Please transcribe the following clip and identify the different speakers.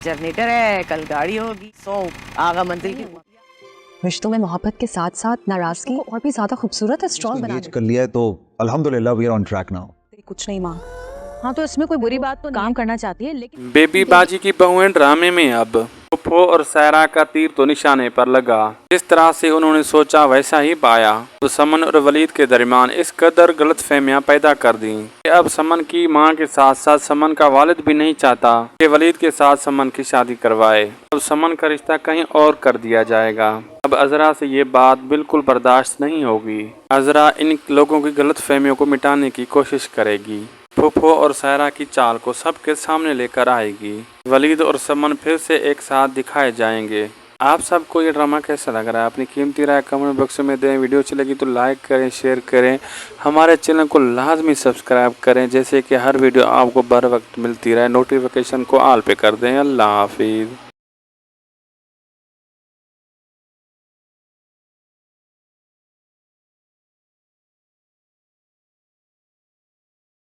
Speaker 1: Generator ہے، کل گاڑی ہوگی، آغا منزل کی۔
Speaker 2: رشتوں میں محبت کے ساتھ ساتھ ناراضگی کو اور بھی زیادہ خوبصورت اور اسٹرانگ بنا
Speaker 3: کر لیا ہے تو الحمدللہ we are on track now.
Speaker 2: کچھ نہیں ماں، ہاں تو اس میں کوئی بری بات تو کام کرنا چاہتی ہے، لیکن
Speaker 4: بیبی باجی کی بہویں ڈرامے میں اب پھپھو اور سائرہ کا تیر تو نشانے پر لگا۔ جس طرح سے انہوں نے سوچا ویسا ہی پایا۔ تو سمن اور ولید کے درمیان اس قدر غلط فہمیاں پیدا کر دیں کہ اب سمن کی ماں کے ساتھ ساتھ سمن کا والد بھی نہیں چاہتا کہ ولید کے ساتھ سمن کی شادی کروائے۔ اب سمن کا رشتہ کہیں اور کر دیا جائے گا۔ اب عذرا سے یہ بات بالکل برداشت نہیں ہوگی۔ عذرا ان لوگوں کی غلط فہمیوں کو مٹانے کی کوشش کرے گی۔ پھپھو اور سائرہ کی چال کو سب کے سامنے لے کر آئے گی۔ ولید اور سمن پھر سے ایک ساتھ دکھائے جائیں گے۔ آپ سب کو یہ ڈرامہ کیسا لگ رہا ہے؟ اپنی قیمتی رائے کمنٹ باکس میں دیں۔ ویڈیو اچھی لگی تو لائک کریں، شیئر کریں، ہمارے چینل کو لازمی سبسکرائب کریں جیسے کہ ہر ویڈیو آپ کو بر وقت ملتی رہے۔ نوٹیفیکیشن کو آل پہ کر دیں۔ اللہ حافظ۔